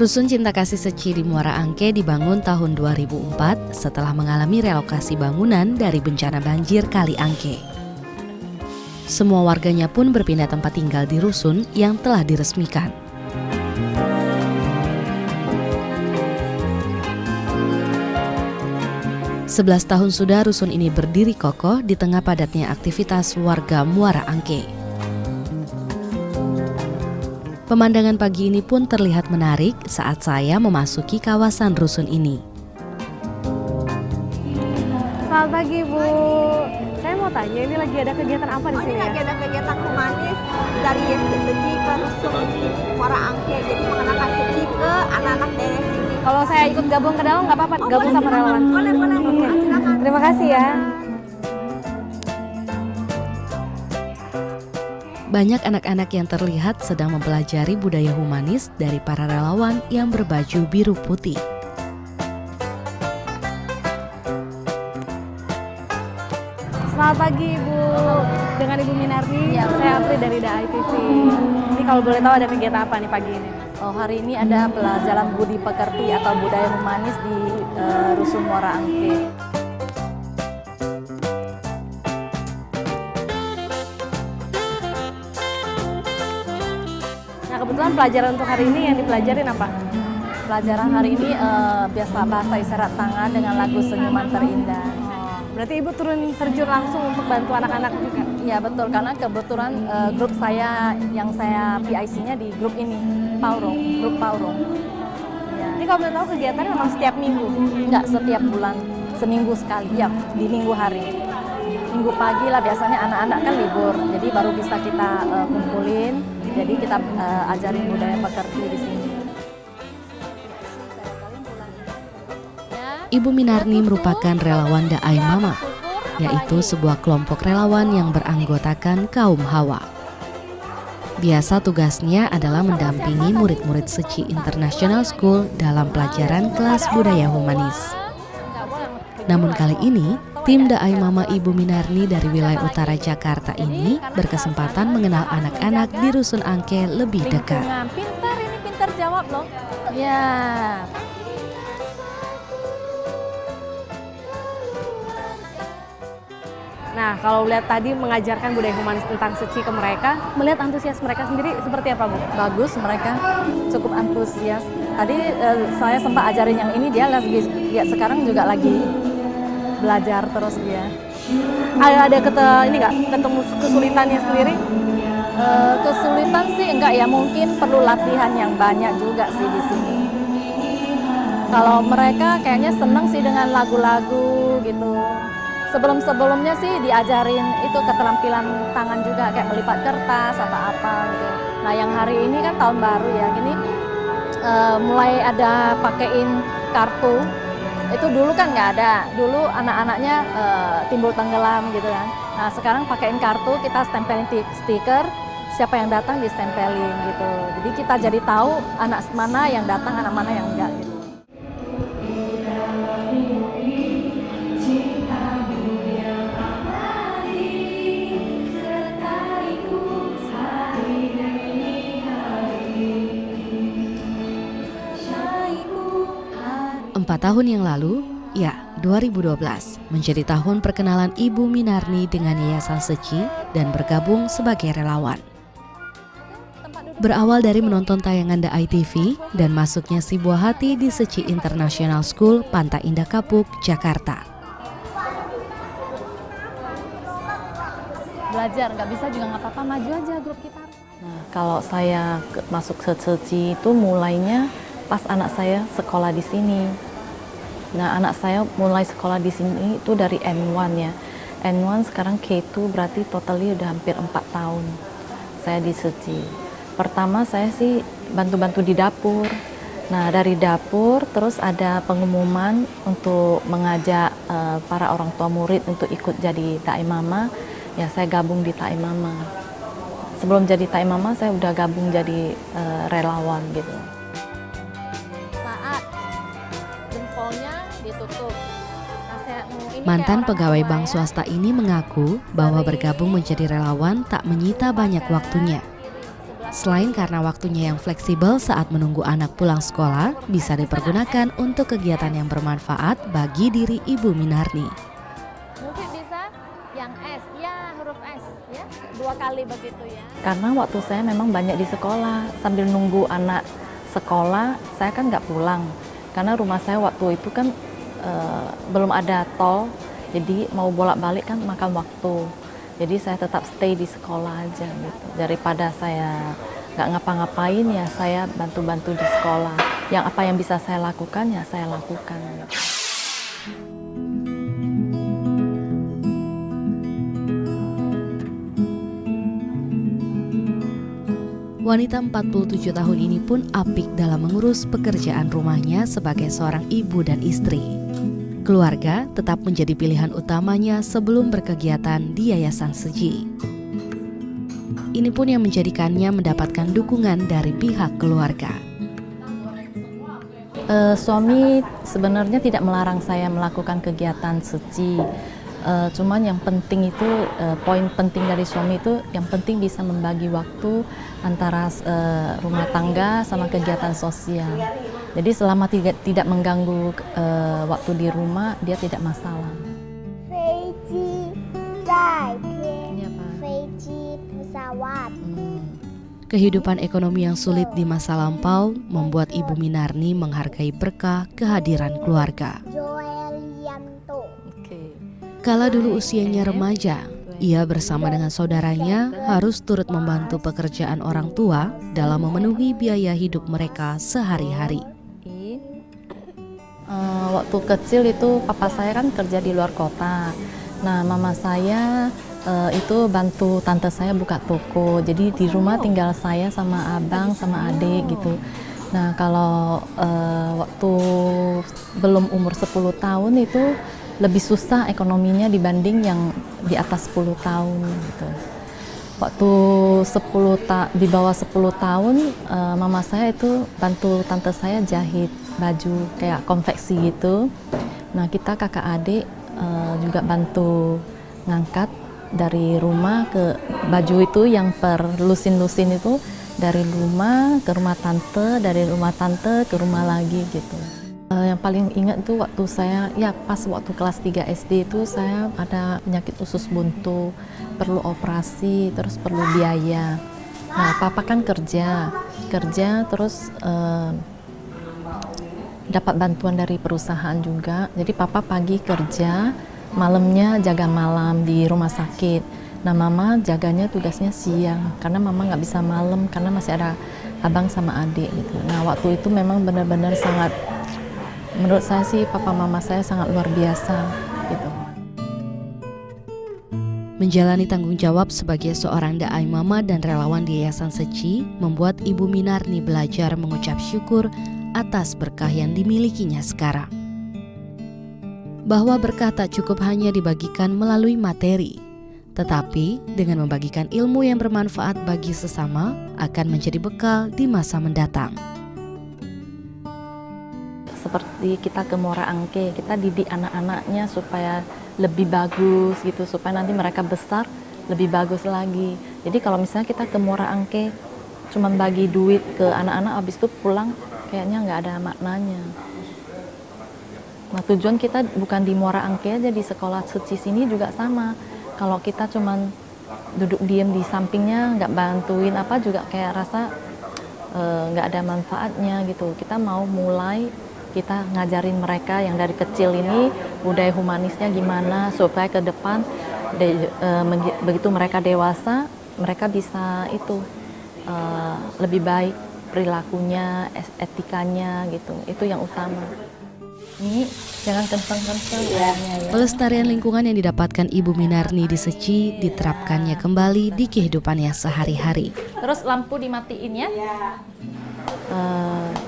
Rusun Cinta Kasih Seci di Muara Angke dibangun tahun 2004 setelah mengalami relokasi bangunan dari bencana banjir Kali Angke. Semua warganya pun berpindah tempat tinggal di rusun yang telah diresmikan. Sebelas tahun sudah rusun ini berdiri kokoh di tengah padatnya aktivitas warga Muara Angke. Pemandangan pagi ini pun terlihat menarik saat saya memasuki kawasan rusun ini. Selamat pagi Bu, saya mau tanya ini lagi ada kegiatan apa di sini Ini ya? lagi ada kegiatan humanis dari Seci ke rusun Muara Angke. Jadi mengenalkan Seci ke anak-anak daerah sini. Kalau saya ikut gabung ke dalam nggak apa-apa, gabung sama relawan. Boleh. Oke. Silakan. Terima kasih ya. Banyak anak-anak yang terlihat sedang mempelajari budaya humanis dari para relawan yang berbaju biru putih. Selamat pagi Ibu, dengan Ibu Minarni, saya Apri dari DAI TV. Ini kalau boleh tahu ada kegiatan apa nih pagi ini? Oh, hari ini ada pelajaran budi pekerti atau budaya humanis di Rusun Muara Angke. Nah kebetulan pelajaran untuk hari ini yang dipelajarin apa? Pelajaran hari ini biasa bahasa isyarat tangan dengan lagu Senyuman Terindah. Berarti Ibu turun terjun langsung untuk bantu anak-anak juga? Ya betul, karena kebetulan grup saya yang saya PIC-nya di grup ini, grup Paurong. Ya. Ini kalau boleh tahu kegiatannya memang setiap minggu? Enggak, setiap bulan, seminggu sekali, ya di minggu hari. Minggu pagi lah biasanya anak-anak kan libur, jadi baru bisa kita kumpulin, jadi kita ajarin budaya pekerti di sini. Ibu Minarni merupakan relawan Daai Mama, yaitu sebuah kelompok relawan yang beranggotakan kaum Hawa. Biasa tugasnya adalah mendampingi murid-murid Seci International School dalam pelajaran kelas budaya humanis. Namun kali ini, tim Daai Mama Ibu Minarni dari wilayah utara Jakarta ini berkesempatan mengenal anak-anak di Rusun Angke lebih dekat. Pintar, ini pintar jawab loh. Ya. Nah, kalau lihat tadi mengajarkan budaya humanis tentang Seci ke mereka, melihat antusias mereka sendiri seperti apa, Bu? Bagus, mereka cukup antusias. Tadi saya sempat ajarin yang ini, dia lagi ya sekarang juga lagi belajar terus dia. Ada ketemu kesulitannya sendiri? Kesulitan sih enggak ya, mungkin perlu latihan yang banyak juga sih di sini. Kalau mereka kayaknya seneng sih dengan lagu-lagu gitu. Sebelum-sebelumnya sih diajarin itu keterampilan tangan juga, kayak melipat kertas atau apa gitu. Nah yang hari ini kan tahun baru ya, gini mulai ada pakein kartu. Itu dulu kan nggak ada, dulu anak-anaknya timbul tenggelam gitu kan. Nah sekarang pakein kartu, kita stempelin stiker, siapa yang datang distempelin gitu. Jadi kita jadi tahu anak mana yang datang, anak mana yang enggak gitu. Empat tahun yang lalu, ya 2012, menjadi tahun perkenalan Ibu Minarni dengan Yayasan Seci dan bergabung sebagai relawan. Berawal dari menonton tayangan Daai TV dan masuknya si buah hati di Seci International School, Pantai Indah Kapuk, Jakarta. Belajar, nggak bisa juga nggak apa-apa, maju aja grup kita. Nah, kalau saya masuk ke Seci itu mulainya pas anak saya sekolah di sini. Nah, anak saya mulai sekolah di sini itu dari N1 ya. N1 sekarang K2, berarti totalnya udah hampir 4 tahun saya di Seci. Pertama saya sih bantu-bantu di dapur. Nah, dari dapur terus ada pengumuman untuk mengajak para orang tua murid untuk ikut jadi Daai Mama. Ya, saya gabung di Daai Mama. Sebelum jadi Daai Mama, saya udah gabung jadi relawan gitu. Saat jempolnya ditutup. Mantan pegawai bank swasta ini mengaku bahwa bergabung menjadi relawan tak menyita banyak waktunya. Selain karena waktunya yang fleksibel saat menunggu anak pulang sekolah, bisa dipergunakan untuk kegiatan yang bermanfaat bagi diri Ibu Minarni. Mungkin bisa yang S, ya huruf S, ya 2 kali begitu ya. Karena waktu saya memang banyak di sekolah, sambil nunggu anak sekolah, saya kan nggak pulang. Karena rumah saya waktu itu kan belum ada tol, jadi mau bolak-balik kan makan waktu. Jadi saya tetap stay di sekolah aja gitu. Daripada saya nggak ngapa-ngapain ya saya bantu-bantu di sekolah. Yang apa yang bisa saya lakukan ya saya lakukan. Gitu. Wanita 47 tahun ini pun apik dalam mengurus pekerjaan rumahnya sebagai seorang ibu dan istri. Keluarga tetap menjadi pilihan utamanya sebelum berkegiatan di Yayasan Seji. Ini pun yang menjadikannya mendapatkan dukungan dari pihak keluarga. Suami sebenarnya tidak melarang saya melakukan kegiatan suci. Cuman yang penting itu, poin penting dari suami itu, yang penting bisa membagi waktu antara rumah tangga sama kegiatan sosial. Jadi selama tidak mengganggu waktu di rumah, dia tidak masalah. pesawat. Kehidupan ekonomi yang sulit di masa lampau membuat Ibu Minarni menghargai berkah kehadiran keluarga. Kala dulu usianya remaja, ia bersama dengan saudaranya harus turut membantu pekerjaan orang tua dalam memenuhi biaya hidup mereka sehari-hari. Waktu kecil itu papa saya kan kerja di luar kota. Nah, mama saya itu bantu tante saya buka toko. Jadi di rumah tinggal saya sama abang sama adik gitu. Nah, kalau waktu belum umur 10 tahun itu lebih susah ekonominya dibanding yang di atas 10 tahun gitu. Waktu di bawah 10 tahun, mama saya itu bantu tante saya jahit baju kayak konveksi gitu. Nah, kita kakak adik juga bantu ngangkat dari rumah ke baju itu yang per lusin-lusin itu, dari rumah ke rumah tante, dari rumah tante ke rumah lagi gitu. Yang paling ingat itu waktu saya, ya pas waktu kelas 3 SD itu saya ada penyakit usus buntu, perlu operasi, terus perlu biaya. Nah, papa kan kerja terus dapat bantuan dari perusahaan juga. Jadi papa pagi kerja, malamnya jaga malam di rumah sakit. Nah, mama jaganya tugasnya siang, karena mama nggak bisa malam, karena masih ada abang sama adik gitu. Nah, waktu itu memang benar-benar sangat, menurut saya sih papa mama saya sangat luar biasa gitu. Menjalani tanggung jawab sebagai seorang dai mama dan relawan di Yayasan Seji membuat Ibu Minarni belajar mengucap syukur atas berkah yang dimilikinya sekarang. Bahwa berkah tak cukup hanya dibagikan melalui materi, tetapi dengan membagikan ilmu yang bermanfaat bagi sesama akan menjadi bekal di masa mendatang. Seperti kita ke Muara Angke, kita didik anak-anaknya supaya lebih bagus gitu, supaya nanti mereka besar lebih bagus lagi. Jadi kalau misalnya kita ke Muara Angke cuma bagi duit ke anak-anak, habis itu pulang kayaknya nggak ada maknanya. Nah, tujuan kita bukan di Muara Angke aja, di sekolah suci sini juga sama. Kalau kita cuma duduk diem di sampingnya, nggak bantuin apa juga kayak rasa nggak ada manfaatnya gitu. Kita mau mulai, kita ngajarin mereka yang dari kecil ini budaya humanisnya gimana, supaya ke depan begitu mereka dewasa, mereka bisa itu lebih baik perilakunya, etikanya gitu. Itu yang utama. Ini jangan kenceng-kenceng ya. Pelestarian lingkungan yang didapatkan Ibu Minarni di Seji diterapkannya kembali di kehidupannya sehari-hari. Terus lampu dimatiin ya.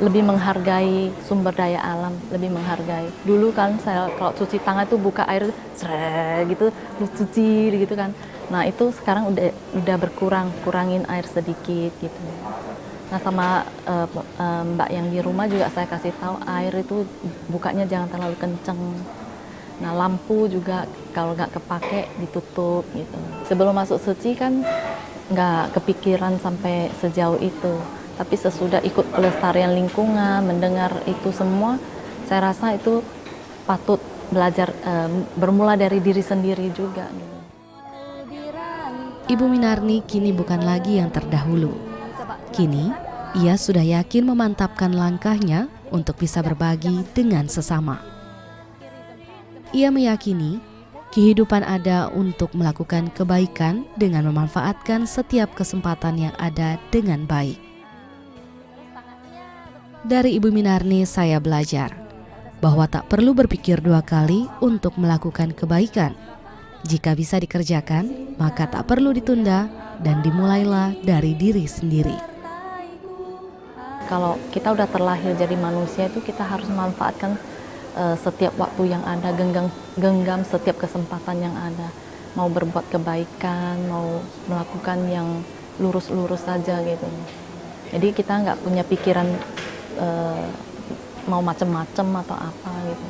Lebih menghargai sumber daya alam, lebih menghargai. Dulu kan saya kalau cuci tangan tuh buka air gitu, terus cuci gitu kan. Nah, itu sekarang udah berkurang, kurangin air sedikit gitu. Nah, sama mbak yang di rumah juga saya kasih tahu air itu bukanya jangan terlalu kenceng. Nah, lampu juga kalau nggak kepake ditutup gitu. Sebelum masuk suci kan nggak kepikiran sampai sejauh itu. Tapi sesudah ikut pelestarian lingkungan, mendengar itu semua, saya rasa itu patut belajar, bermula dari diri sendiri juga. Ibu Minarni kini bukan lagi yang terdahulu. Kini, ia sudah yakin memantapkan langkahnya untuk bisa berbagi dengan sesama. Ia meyakini kehidupan ada untuk melakukan kebaikan dengan memanfaatkan setiap kesempatan yang ada dengan baik. Dari Ibu Minarni saya belajar bahwa tak perlu berpikir dua kali untuk melakukan kebaikan. Jika bisa dikerjakan, maka tak perlu ditunda dan dimulailah dari diri sendiri. Kalau kita udah terlahir jadi manusia itu kita harus memanfaatkan setiap waktu yang ada, genggam setiap kesempatan yang ada. Mau berbuat kebaikan, mau melakukan yang lurus-lurus saja gitu. Jadi kita nggak punya pikiran mau macem-macem atau apa gitu.